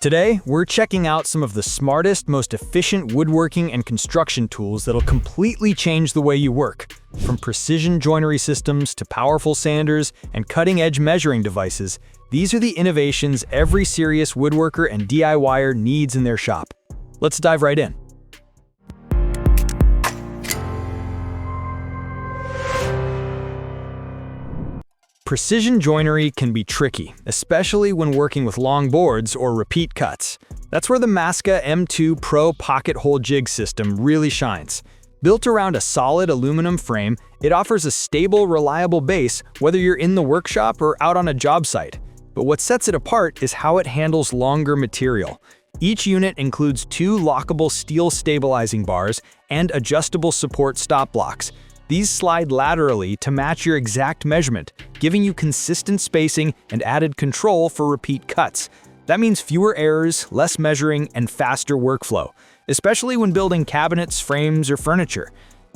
Today, we're checking out some of the smartest, most efficient woodworking and construction tools that'll completely change the way you work. From precision joinery systems to powerful sanders and cutting-edge measuring devices, these are the innovations every serious woodworker and DIYer needs in their shop. Let's dive right in. Precision joinery can be tricky, especially when working with long boards or repeat cuts. That's where the Masca M2 Pro Pocket Hole Jig system really shines. Built around a solid aluminum frame, it offers a stable, reliable base whether you're in the workshop or out on a job site. But what sets it apart is how it handles longer material. Each unit includes 2 lockable steel stabilizing bars and adjustable support stop blocks. These slide laterally to match your exact measurement, giving you consistent spacing and added control for repeat cuts. That means fewer errors, less measuring, and faster workflow, especially when building cabinets, frames, or furniture.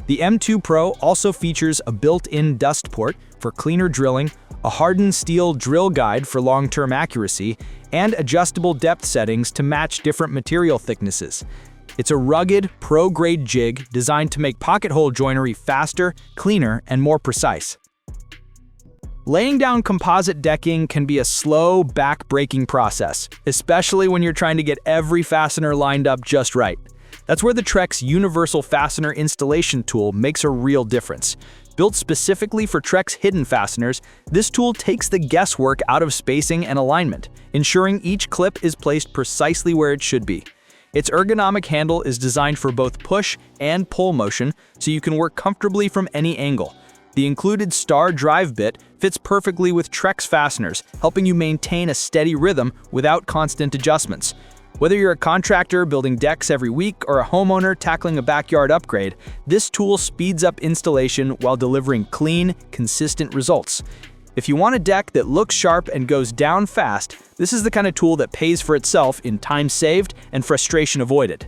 The M2 Pro also features a built-in dust port for cleaner drilling, a hardened steel drill guide for long-term accuracy, and adjustable depth settings to match different material thicknesses. It's a rugged, pro-grade jig designed to make pocket hole joinery faster, cleaner, and more precise. Laying down composite decking can be a slow, back-breaking process, especially when you're trying to get every fastener lined up just right. That's where the Trex Universal Fastener Installation Tool makes a real difference. Built specifically for Trex hidden fasteners, this tool takes the guesswork out of spacing and alignment, ensuring each clip is placed precisely where it should be. Its ergonomic handle is designed for both push and pull motion, so you can work comfortably from any angle. The included star drive bit fits perfectly with Trex fasteners, helping you maintain a steady rhythm without constant adjustments. Whether you're a contractor building decks every week or a homeowner tackling a backyard upgrade, this tool speeds up installation while delivering clean, consistent results. If you want a deck that looks sharp and goes down fast, this is the kind of tool that pays for itself in time saved and frustration avoided.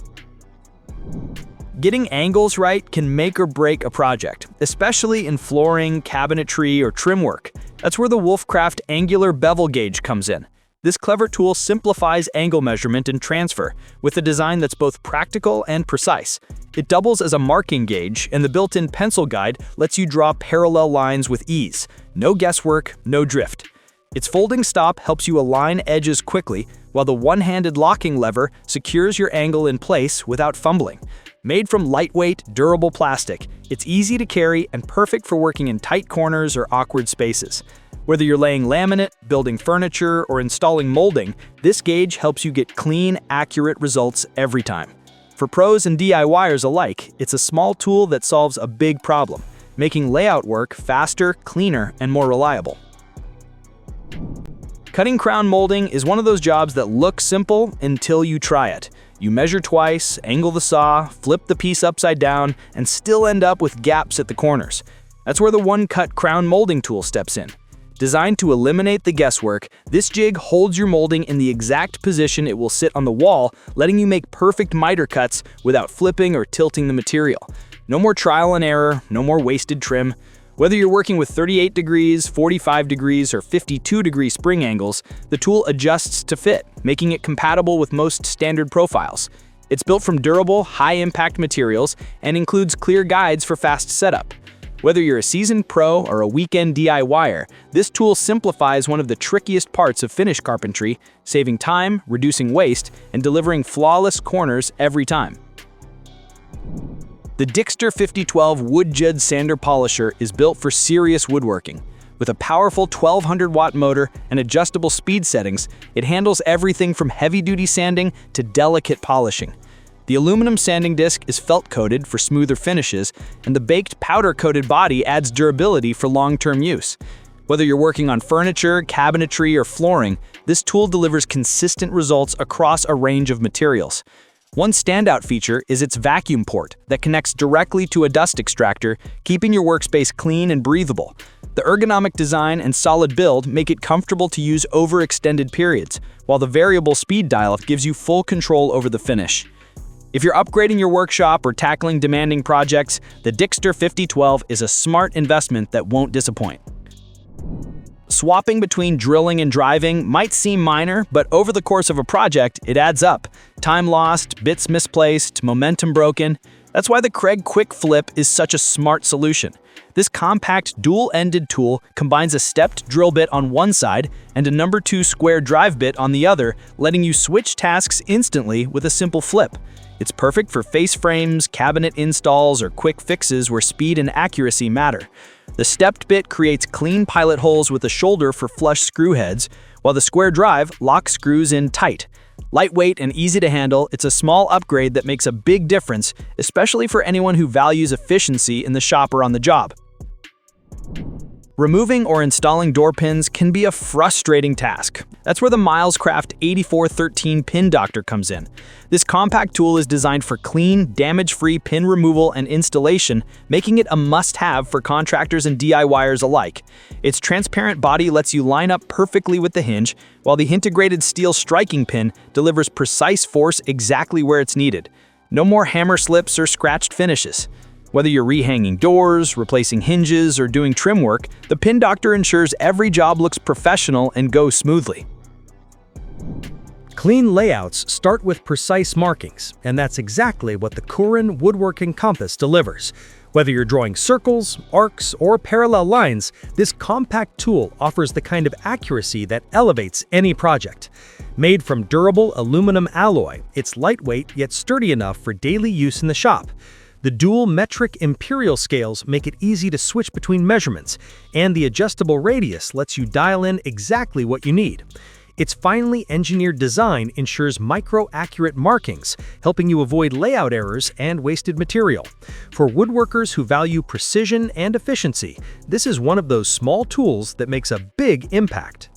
Getting angles right can make or break a project, especially in flooring, cabinetry, or trim work. That's where the Wolfcraft Angular Bevel Gauge comes in. This clever tool simplifies angle measurement and transfer, with a design that's both practical and precise. It doubles as a marking gauge, and the built-in pencil guide lets you draw parallel lines with ease. No guesswork, no drift. Its folding stop helps you align edges quickly, while the one-handed locking lever secures your angle in place without fumbling. Made from lightweight, durable plastic, it's easy to carry and perfect for working in tight corners or awkward spaces. Whether you're laying laminate, building furniture, or installing molding, this gauge helps you get clean, accurate results every time. For pros and DIYers alike, it's a small tool that solves a big problem, making layout work faster, cleaner, and more reliable. Cutting crown molding is one of those jobs that looks simple until you try it. You measure twice, angle the saw, flip the piece upside down, and still end up with gaps at the corners. That's where the one-cut crown molding tool steps in. Designed to eliminate the guesswork, this jig holds your molding in the exact position it will sit on the wall, letting you make perfect miter cuts without flipping or tilting the material. No more trial and error, no more wasted trim. Whether you're working with 38 degrees, 45 degrees, or 52-degree spring angles, the tool adjusts to fit, making it compatible with most standard profiles. It's built from durable, high-impact materials and includes clear guides for fast setup. Whether you're a seasoned pro or a weekend DIYer, this tool simplifies one of the trickiest parts of finish carpentry, saving time, reducing waste, and delivering flawless corners every time. The Dixter 5012 Wood Jud Sander Polisher is built for serious woodworking. With a powerful 1200-watt motor and adjustable speed settings, it handles everything from heavy-duty sanding to delicate polishing. The aluminum sanding disc is felt-coated for smoother finishes, and the baked powder-coated body adds durability for long-term use. Whether you're working on furniture, cabinetry, or flooring, this tool delivers consistent results across a range of materials. One standout feature is its vacuum port that connects directly to a dust extractor, keeping your workspace clean and breathable. The ergonomic design and solid build make it comfortable to use over extended periods, while the variable speed dial gives you full control over the finish. If you're upgrading your workshop or tackling demanding projects, the Dixter 5012 is a smart investment that won't disappoint. Swapping between drilling and driving might seem minor, but over the course of a project, it adds up. Time lost, bits misplaced, momentum broken. That's why the Craig Quick Flip is such a smart solution. This compact dual-ended tool combines a stepped drill bit on one side and a number 2 square drive bit on the other, letting you switch tasks instantly with a simple flip. It's perfect for face frames, cabinet installs, or quick fixes where speed and accuracy matter. The stepped bit creates clean pilot holes with a shoulder for flush screw heads, while the square drive locks screws in tight. Lightweight and easy to handle, it's a small upgrade that makes a big difference, especially for anyone who values efficiency in the shop or on the job. Removing or installing door pins can be a frustrating task. That's where the Milescraft 8413 Pin Doctor comes in. This compact tool is designed for clean, damage-free pin removal and installation, making it a must-have for contractors and DIYers alike. Its transparent body lets you line up perfectly with the hinge, while the integrated steel striking pin delivers precise force exactly where it's needed. No more hammer slips or scratched finishes. Whether you're rehanging doors, replacing hinges, or doing trim work, the Pin Doctor ensures every job looks professional and goes smoothly. Clean layouts start with precise markings, and that's exactly what the Cool Woodworking Compass delivers. Whether you're drawing circles, arcs, or parallel lines, this compact tool offers the kind of accuracy that elevates any project. Made from durable aluminum alloy, it's lightweight yet sturdy enough for daily use in the shop. The dual metric imperial scales make it easy to switch between measurements, and the adjustable radius lets you dial in exactly what you need. Its finely engineered design ensures micro-accurate markings, helping you avoid layout errors and wasted material. For woodworkers who value precision and efficiency, this is one of those small tools that makes a big impact.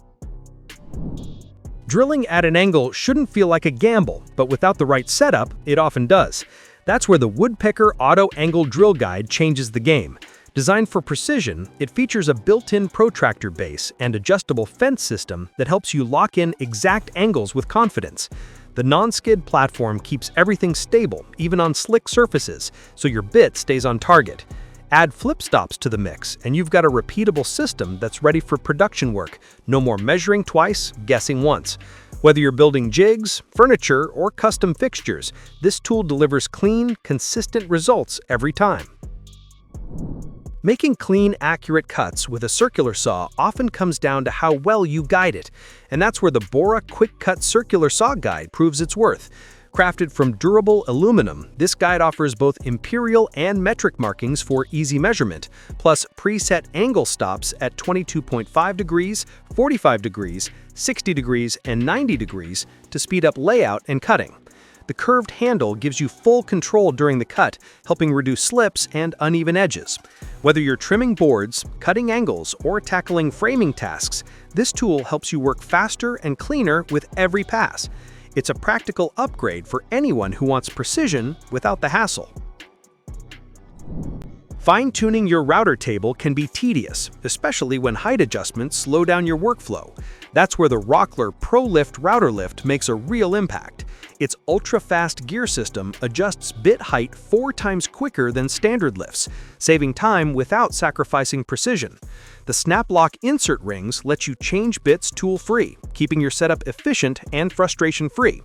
Drilling at an angle shouldn't feel like a gamble, but without the right setup, it often does. That's where the Woodpecker Auto Angle Drill Guide changes the game. Designed for precision, it features a built-in protractor base and adjustable fence system that helps you lock in exact angles with confidence. The non-skid platform keeps everything stable, even on slick surfaces, so your bit stays on target. Add flip stops to the mix, and you've got a repeatable system that's ready for production work. No more measuring twice, guessing once. Whether you're building jigs, furniture, or custom fixtures, this tool delivers clean, consistent results every time. Making clean, accurate cuts with a circular saw often comes down to how well you guide it, and that's where the Bora Quick Cut Circular Saw Guide proves its worth. Crafted from durable aluminum, this guide offers both imperial and metric markings for easy measurement, plus preset angle stops at 22.5 degrees, 45 degrees, 60 degrees, and 90 degrees to speed up layout and cutting. The curved handle gives you full control during the cut, helping reduce slips and uneven edges. Whether you're trimming boards, cutting angles, or tackling framing tasks, this tool helps you work faster and cleaner with every pass. It's a practical upgrade for anyone who wants precision without the hassle. Fine-tuning your router table can be tedious, especially when height adjustments slow down your workflow. That's where the Rockler ProLift Router Lift makes a real impact. Its ultra-fast gear system adjusts bit height 4 times quicker than standard lifts, saving time without sacrificing precision. The snap-lock insert rings let you change bits tool-free, keeping your setup efficient and frustration-free.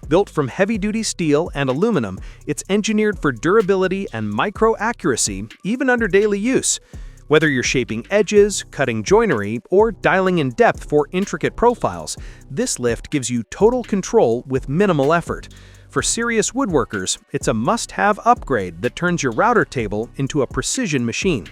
Built from heavy-duty steel and aluminum, it's engineered for durability and micro-accuracy, even under daily use. Whether you're shaping edges, cutting joinery, or dialing in depth for intricate profiles, this lift gives you total control with minimal effort. For serious woodworkers, it's a must-have upgrade that turns your router table into a precision machine.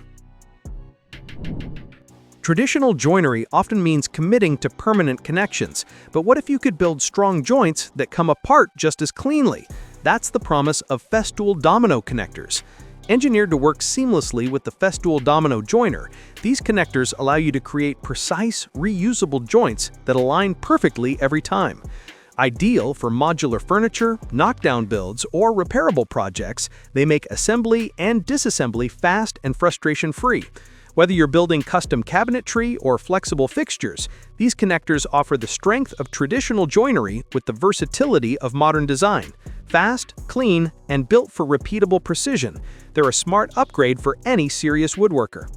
Traditional joinery often means committing to permanent connections, but what if you could build strong joints that come apart just as cleanly? That's the promise of Festool domino connectors. Engineered to work seamlessly with the Festool domino joiner, these connectors allow you to create precise, reusable joints that align perfectly every time. Ideal for modular furniture, knockdown builds, or repairable projects, they make assembly and disassembly fast and frustration-free. Whether you're building custom cabinetry or flexible fixtures, these connectors offer the strength of traditional joinery with the versatility of modern design. Fast, clean, and built for repeatable precision, they're a smart upgrade for any serious woodworker.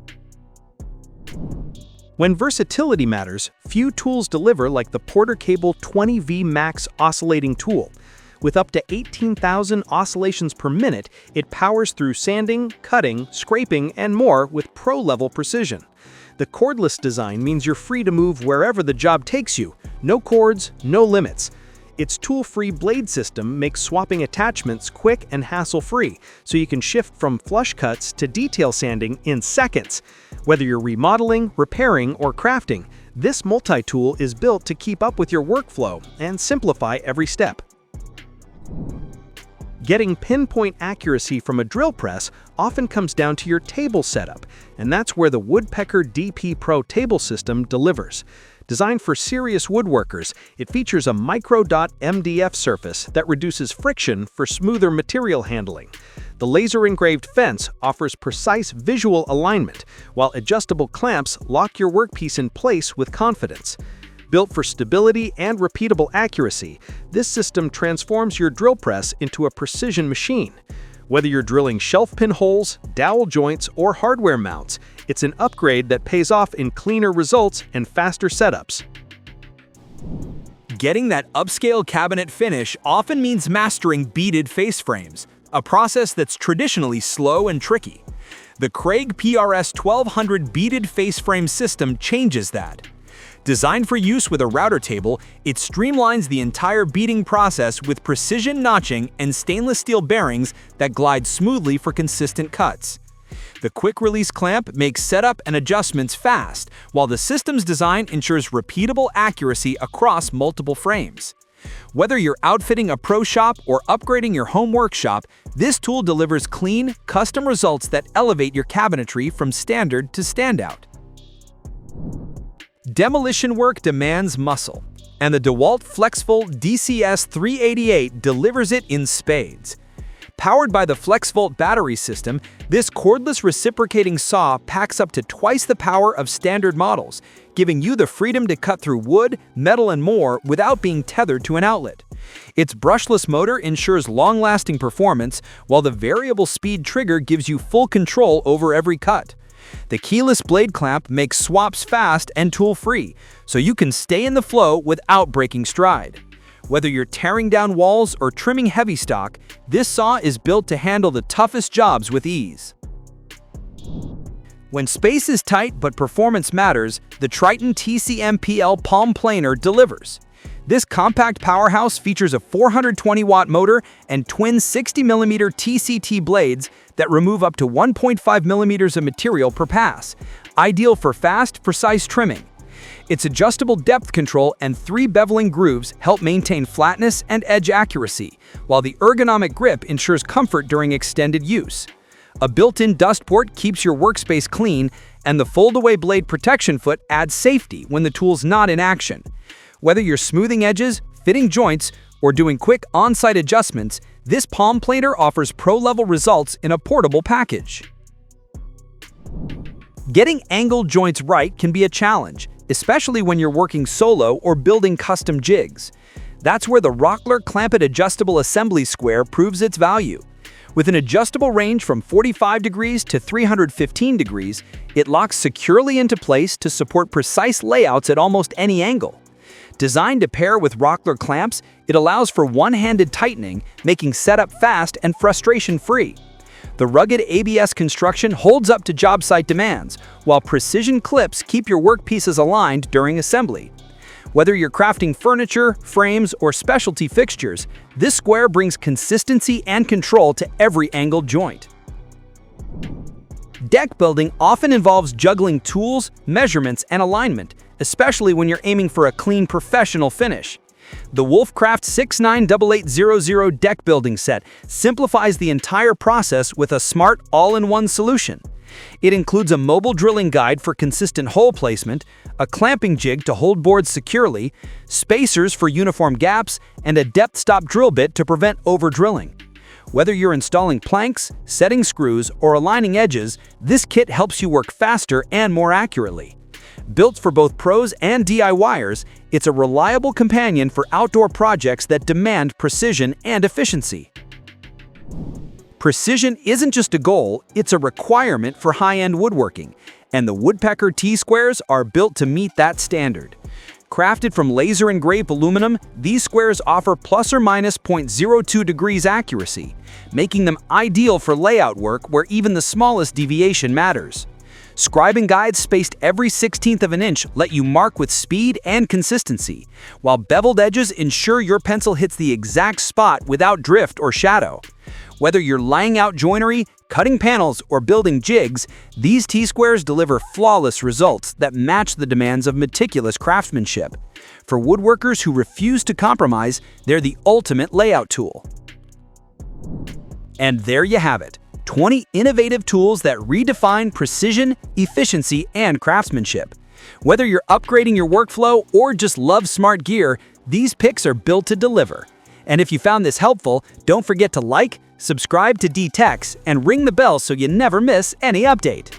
When versatility matters, few tools deliver like the Porter Cable 20V Max oscillating tool. With up to 18,000 oscillations per minute, it powers through sanding, cutting, scraping, and more with pro-level precision. The cordless design means you're free to move wherever the job takes you. No cords, no limits. Its tool-free blade system makes swapping attachments quick and hassle-free, so you can shift from flush cuts to detail sanding in seconds. Whether you're remodeling, repairing, or crafting, this multi-tool is built to keep up with your workflow and simplify every step. Getting pinpoint accuracy from a drill press often comes down to your table setup, and that's where the Woodpecker DP Pro table system delivers. Designed for serious woodworkers, it features a micro-dot MDF surface that reduces friction for smoother material handling. The laser-engraved fence offers precise visual alignment, while adjustable clamps lock your workpiece in place with confidence. Built for stability and repeatable accuracy, this system transforms your drill press into a precision machine. Whether you're drilling shelf pin holes, dowel joints, or hardware mounts, it's an upgrade that pays off in cleaner results and faster setups. Getting that upscale cabinet finish often means mastering beaded face frames, a process that's traditionally slow and tricky. The Craig PRS 1200 beaded face frame system changes that. Designed for use with a router table, it streamlines the entire beading process with precision notching and stainless steel bearings that glide smoothly for consistent cuts. The quick-release clamp makes setup and adjustments fast, while the system's design ensures repeatable accuracy across multiple frames. Whether you're outfitting a pro shop or upgrading your home workshop, this tool delivers clean, custom results that elevate your cabinetry from standard to standout. Demolition work demands muscle, and the DeWalt FlexVolt DCS 388 delivers it in spades. Powered by the FlexVolt battery system, this cordless reciprocating saw packs up to twice the power of standard models, giving you the freedom to cut through wood, metal, and more without being tethered to an outlet. Its brushless motor ensures long-lasting performance, while the variable speed trigger gives you full control over every cut. The keyless blade clamp makes swaps fast and tool-free, so you can stay in the flow without breaking stride. Whether you're tearing down walls or trimming heavy stock, this saw is built to handle the toughest jobs with ease. When space is tight but performance matters, the Triton TCMPL Palm Planer delivers. This compact powerhouse features a 420-watt motor and twin 60mm TCT blades that remove up to 1.5 millimeters of material per pass, ideal for fast, precise trimming. Its adjustable depth control and 3 beveling grooves help maintain flatness and edge accuracy, while the ergonomic grip ensures comfort during extended use. A built-in dust port keeps your workspace clean, and the fold-away blade protection foot adds safety when the tool's not in action. Whether you're smoothing edges, fitting joints, or doing quick on-site adjustments, this palm planer offers pro-level results in a portable package. Getting angled joints right can be a challenge, especially when you're working solo or building custom jigs. That's where the Rockler Clampett Adjustable Assembly Square proves its value. With an adjustable range from 45 degrees to 315 degrees, it locks securely into place to support precise layouts at almost any angle. Designed to pair with Rockler clamps, it allows for one-handed tightening, making setup fast and frustration-free. The rugged ABS construction holds up to job site demands, while precision clips keep your workpieces aligned during assembly. Whether you're crafting furniture, frames, or specialty fixtures, this square brings consistency and control to every angled joint. Deck building often involves juggling tools, measurements, and alignment, especially when you're aiming for a clean, professional finish. The Wolfcraft 698800 deck building set simplifies the entire process with a smart, all-in-one solution. It includes a mobile drilling guide for consistent hole placement, a clamping jig to hold boards securely, spacers for uniform gaps, and a depth stop drill bit to prevent over-drilling. Whether you're installing planks, setting screws, or aligning edges, this kit helps you work faster and more accurately. Built for both pros and DIYers, it's a reliable companion for outdoor projects that demand precision and efficiency. Precision isn't just a goal, it's a requirement for high-end woodworking, and the Woodpecker T-squares are built to meet that standard. Crafted from laser-engraved aluminum, these squares offer plus or minus 0.02 degrees accuracy, making them ideal for layout work where even the smallest deviation matters. Scribing guides spaced every 16th of an inch let you mark with speed and consistency, while beveled edges ensure your pencil hits the exact spot without drift or shadow. Whether you're laying out joinery, cutting panels, or building jigs, these T-squares deliver flawless results that match the demands of meticulous craftsmanship. For woodworkers who refuse to compromise, they're the ultimate layout tool. And there you have it. 20 innovative tools that redefine precision, efficiency, and craftsmanship. Whether you're upgrading your workflow or just love smart gear, these picks are built to deliver. And if you found this helpful, don't forget to like, subscribe to D-Techs, and ring the bell so you never miss any update.